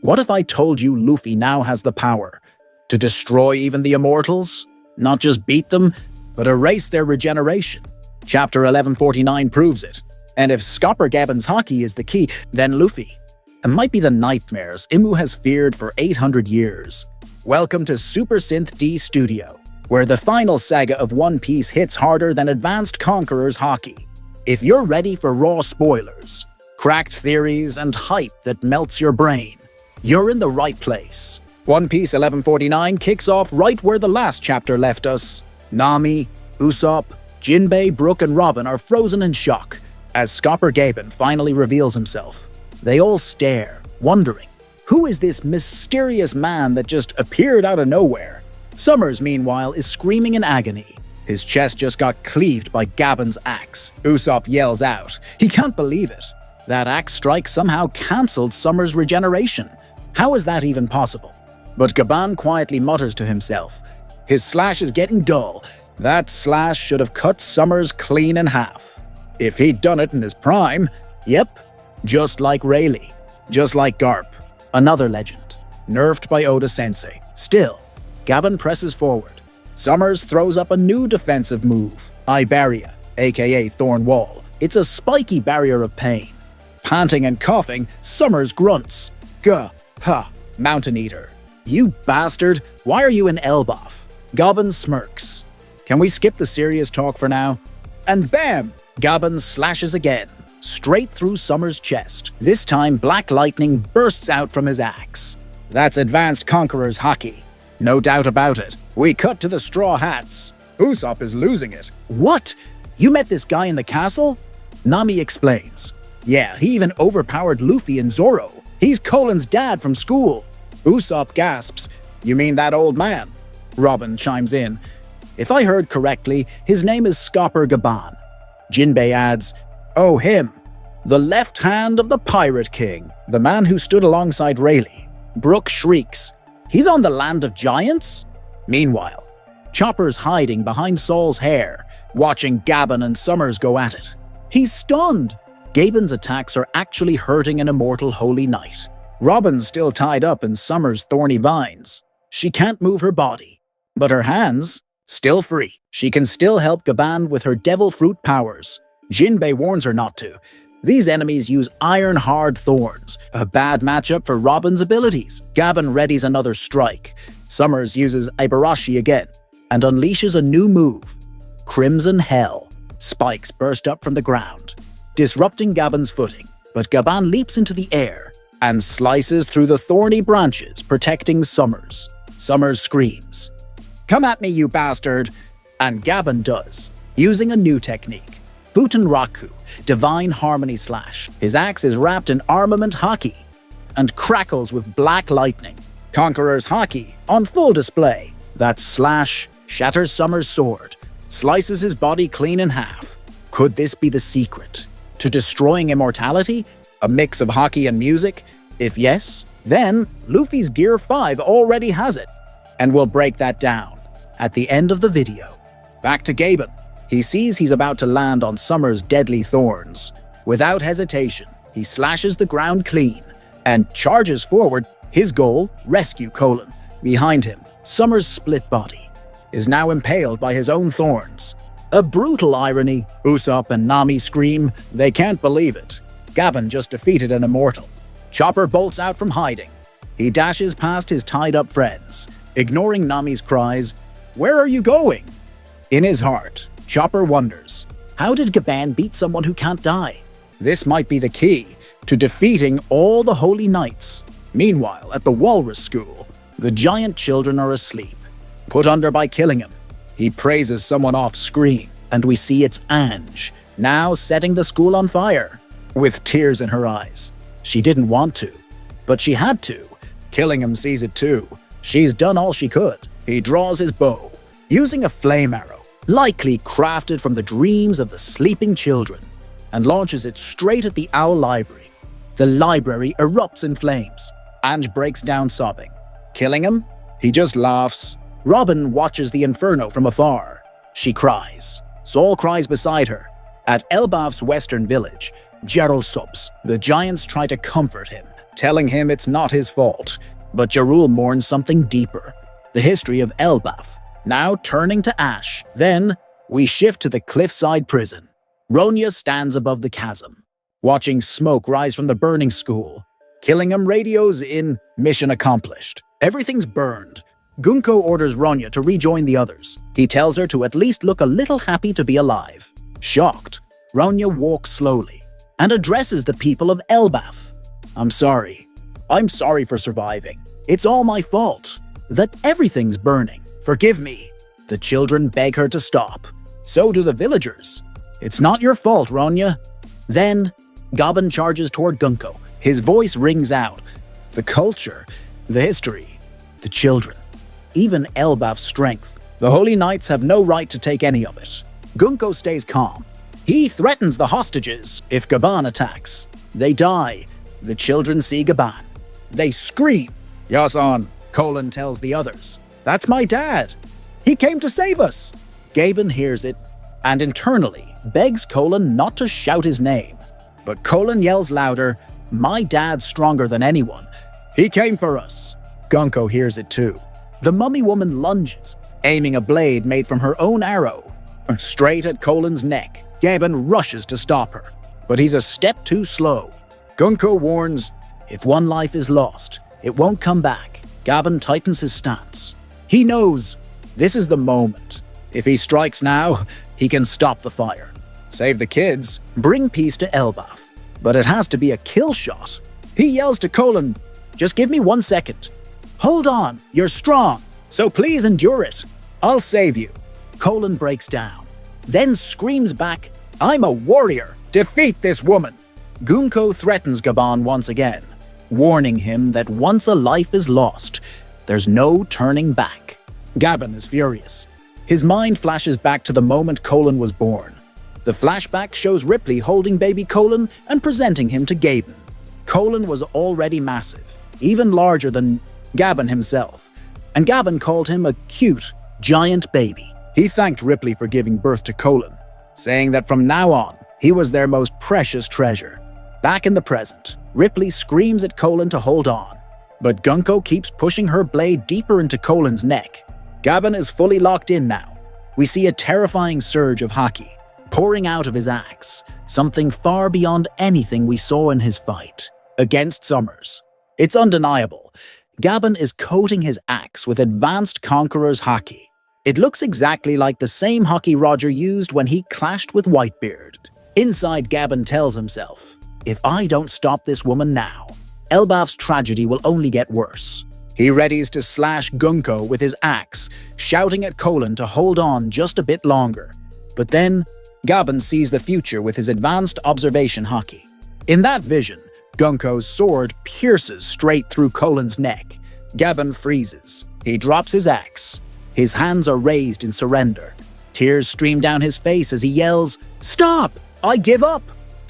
What if I told you Luffy now has the power to destroy even the immortals? Not just beat them, but erase their regeneration. Chapter 1149 proves it. And if Scopper Gaban's Haki is the key, then Luffy. It might be the nightmares Imu has feared for 800 years. Welcome to Super Synth D Studio, where the final saga of One Piece hits harder than Advanced Conqueror's Haki. If you're ready for raw spoilers, cracked theories, and hype that melts your brain, you're in the right place. One Piece 1149 kicks off right where the last chapter left us. Nami, Usopp, Jinbei, Brook, and Robin are frozen in shock as Scopper Gaban finally reveals himself. They all stare, wondering, who is this mysterious man that just appeared out of nowhere? Summers, meanwhile, is screaming in agony. His chest just got cleaved by Gaban's axe. Usopp yells out. He can't believe it. That axe strike somehow cancelled Summers' regeneration. How is that even possible? But Gaban quietly mutters to himself. His slash is getting dull. That slash should have cut Summers clean in half. If he'd done it in his prime, yep, just like Rayleigh, just like Garp, another legend, nerfed by Oda-sensei. Still, Gaban presses forward. Summers throws up a new defensive move, Iberia, aka Thorn Wall. It's a spiky barrier of pain. Panting and coughing, Summers grunts. Gah, ha, Mountain Eater. You bastard, why are you in Elbaf? Gaban smirks. Can we skip the serious talk for now? And bam! Gaban slashes again, straight through Summers' chest. This time, black lightning bursts out from his axe. That's Advanced Conqueror's Haki. No doubt about it. We cut to the Straw Hats. Usopp is losing it. What? You met this guy in the castle? Nami explains. Yeah, he even overpowered Luffy and Zoro. He's Colin's dad from school. Usopp gasps. You mean that old man? Robin chimes in. If I heard correctly, his name is Scopper Gaban. Jinbei adds, oh, him. The left hand of the Pirate King, the man who stood alongside Rayleigh. Brook shrieks. He's on the land of giants? Meanwhile, Chopper's hiding behind Saul's hair, watching Gaban and Summers go at it. He's stunned. Gaban's attacks are actually hurting an immortal holy knight. Robin's still tied up in Summers' thorny vines. She can't move her body, but her hands, still free. She can still help Gaban with her devil fruit powers. Jinbei warns her not to. These enemies use iron-hard thorns, a bad matchup for Robin's abilities. Gaban readies another strike. Summers uses Ibarashi again and unleashes a new move, Crimson Hell. Spikes burst up from the ground, disrupting Gaban's footing, but Gaban leaps into the air and slices through the thorny branches, protecting Summers. Summers screams, "Come at me, you bastard!" And Gaban does, using a new technique, Futenraku, Divine Harmony Slash. His axe is wrapped in armament Haki and crackles with black lightning. Conqueror's Haki on full display. That slash shatters Summers' sword, slices his body clean in half. Could this be the secret to destroying immortality? A mix of Haki and music? If yes, then Luffy's Gear 5 already has it. And we'll break that down at the end of the video. Back to Gaban. He sees he's about to land on Summers' deadly thorns. Without hesitation, he slashes the ground clean and charges forward. His goal, rescue Colin. Behind him, Summers' split body is now impaled by his own thorns. A brutal irony. Usopp and Nami scream. They can't believe it. Gaban just defeated an immortal. Chopper bolts out from hiding. He dashes past his tied-up friends, ignoring Nami's cries, "Where are you going?" In his heart, Chopper wonders, how did Gaban beat someone who can't die? This might be the key to defeating all the Holy Knights. Meanwhile, at the Walrus School, the giant children are asleep, put under by killing him. He praises someone off-screen, and we see it's Ange, now setting the school on fire, with tears in her eyes. She didn't want to, but she had to. Killingham sees it too. She's done all she could. He draws his bow, using a flame arrow, likely crafted from the dreams of the sleeping children, and launches it straight at the Owl Library. The library erupts in flames. Ange breaks down sobbing. Killingham? He just laughs. Robin watches the inferno from afar. She cries. Saul cries beside her. At Elbaf's western village, Gerald sobs. The giants try to comfort him, telling him it's not his fault. But Jarul mourns something deeper, the history of Elbaf, now turning to ash. Then, we shift to the cliffside prison. Ronya stands above the chasm, watching smoke rise from the burning school. Killingham radios in, mission accomplished. Everything's burned. Gunko orders Ronya to rejoin the others. He tells her to at least look a little happy to be alive. Shocked, Ronya walks slowly and addresses the people of Elbaf. I'm sorry. I'm sorry for surviving. It's all my fault. That everything's burning. Forgive me. The children beg her to stop. So do the villagers. It's not your fault, Ronya. Then, Gaban charges toward Gunko. His voice rings out. The culture, the history, the children, even Elbaf's strength. The Holy Knights have no right to take any of it. Gunko stays calm. He threatens the hostages if Gaban attacks. They die. The children see Gaban. They scream. Yasan, Colin tells the others. That's my dad. He came to save us. Gaban hears it and internally begs Colin not to shout his name. But Colin yells louder, my dad's stronger than anyone. He came for us. Gunko hears it too. The mummy woman lunges, aiming a blade made from her own arrow, straight at Colin's neck. Gaban rushes to stop her, but he's a step too slow. Gunko warns, if one life is lost, it won't come back. Gaban tightens his stance. He knows this is the moment. If he strikes now, he can stop the fire, save the kids, bring peace to Elbaf. But it has to be a kill shot. He yells to Colin, just give me 1 second. Hold on, you're strong, so please endure it. I'll save you. Colin breaks down, then screams back, I'm a warrior. Defeat this woman. Gunko threatens Gaban once again, warning him that once a life is lost, there's no turning back. Gaban is furious. His mind flashes back to the moment Colin was born. The flashback shows Ripley holding baby Colin and presenting him to Gaban. Colin was already massive, even larger than Gaban himself, and Gaban called him a cute, giant baby. He thanked Ripley for giving birth to Colin, saying that from now on, he was their most precious treasure. Back in the present, Ripley screams at Colin to hold on, but Gunko keeps pushing her blade deeper into Colin's neck. Gaban is fully locked in now. We see a terrifying surge of Haki pouring out of his axe, something far beyond anything we saw in his fight against Summers. It's undeniable. Gaban is coating his axe with advanced Conqueror's Haki. It looks exactly like the same Haki Roger used when he clashed with Whitebeard. Inside, Gaban tells himself, if I don't stop this woman now, Elbaf's tragedy will only get worse. He readies to slash Gunko with his axe, shouting at Colin to hold on just a bit longer. But then, Gaban sees the future with his advanced observation Haki. In that vision, Gunko's sword pierces straight through Colin's neck. Gaban freezes. He drops his axe. His hands are raised in surrender. Tears stream down his face as he yells, Stop! I give up!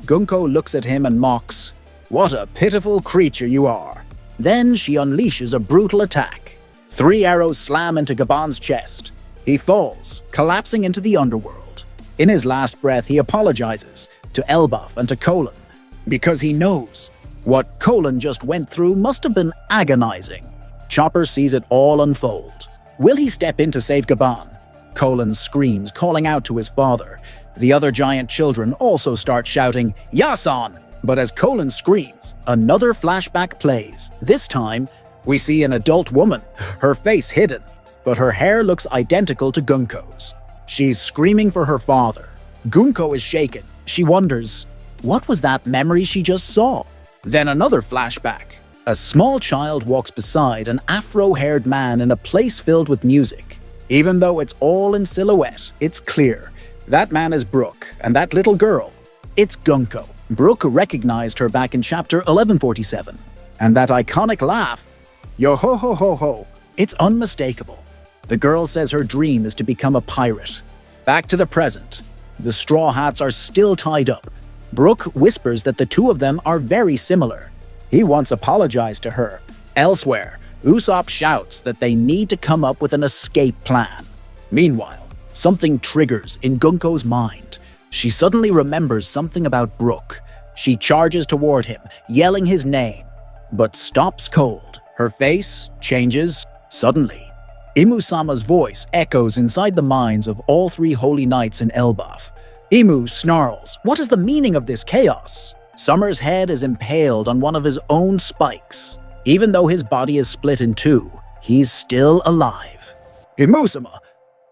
Gunko looks at him and mocks, What a pitiful creature you are. Then she unleashes a brutal attack. 3 arrows slam into Gaban's chest. He falls, collapsing into the underworld. In his last breath, he apologizes to Elbaf and to Colin, because he knows what Colin just went through must have been agonizing. Chopper sees it all unfold. Will he step in to save Gaban? Colin screams, calling out to his father. The other giant children also start shouting, Yasan! But as Colin screams, another flashback plays. This time, we see an adult woman, her face hidden, but her hair looks identical to Gunko's. She's screaming for her father. Gunko is shaken. She wonders, what was that memory she just saw? Then another flashback. A small child walks beside an afro-haired man in a place filled with music. Even though it's all in silhouette, it's clear. That man is Brook, and that little girl, it's Gunko. Brook recognized her back in chapter 1147. And that iconic laugh, yo-ho-ho-ho-ho, it's unmistakable. The girl says her dream is to become a pirate. Back to the present. The Straw Hats are still tied up. Brook whispers that the two of them are very similar. He once apologized to her. Elsewhere, Usopp shouts that they need to come up with an escape plan. Meanwhile, something triggers in Gunko's mind. She suddenly remembers something about Brook. She charges toward him, yelling his name. but stops cold. Her face changes suddenly. Imu Sama's voice echoes inside the minds of all 3 holy knights in Elbaf. Imu snarls, "What is the meaning of this chaos?" Summer's head is impaled on one of his own spikes. Even though his body is split in 2, he's still alive. "Imu Sama!"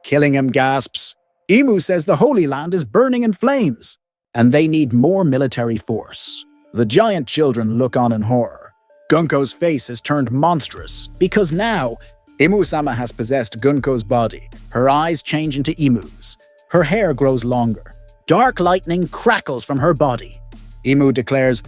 Killing him gasps. Imu says the Holy Land is burning in flames, and they need more military force. The giant children look on in horror. Gunko's face has turned monstrous, because now Imu Sama has possessed Gunko's body. Her eyes change into Imu's. Her hair grows longer. Dark lightning crackles from her body. Imu declares,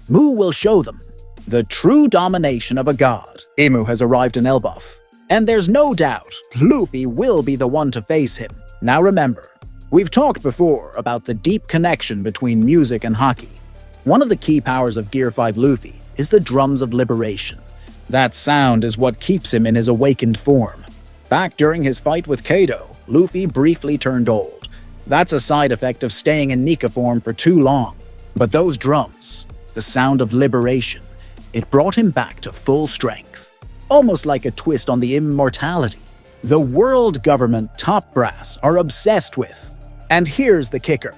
"Mu will show them the true domination of a god." Imu has arrived in Elbaf, and there's no doubt Luffy will be the one to face him. Now remember, we've talked before about the deep connection between music and Haki. One of the key powers of Gear 5 Luffy is the drums of liberation. That sound is what keeps him in his awakened form. Back during his fight with Kaido, Luffy briefly turned old. That's a side effect of staying in Nika form for too long. But those drums, the sound of liberation, it brought him back to full strength. Almost like a twist on the immortality the world government top brass are obsessed with. And here's the kicker.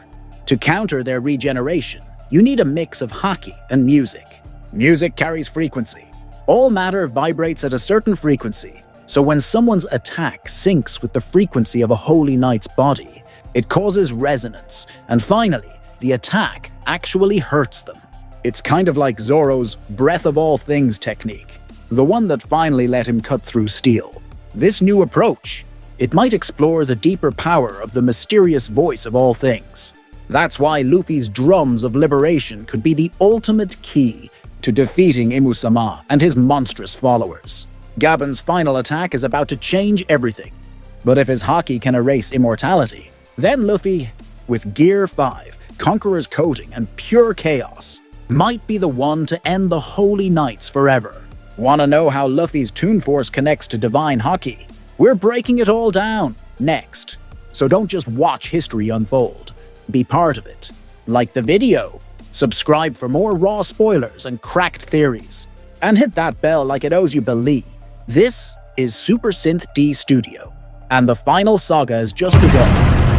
To counter their regeneration, you need a mix of Haki and music. Music carries frequency. All matter vibrates at a certain frequency, so when someone's attack syncs with the frequency of a holy knight's body, it causes resonance, and finally, the attack actually hurts them. It's kind of like Zoro's breath of all things technique, the one that finally let him cut through steel. This new approach, it might explore the deeper power of the mysterious voice of all things. That's why Luffy's drums of liberation could be the ultimate key to defeating Imu Sama and his monstrous followers. Gaban's final attack is about to change everything. But if his Haki can erase immortality, then Luffy, with Gear 5, Conqueror's Coating, and pure chaos, might be the one to end the Holy Knights forever. Want to know how Luffy's Toon Force connects to Divine Haki? We're breaking it all down next. So don't just watch history unfold. Be part of it. Like the video, subscribe for more raw spoilers and cracked theories, and hit that bell like it owes you believe. This is Super Synth D Studio, and the final saga has just begun.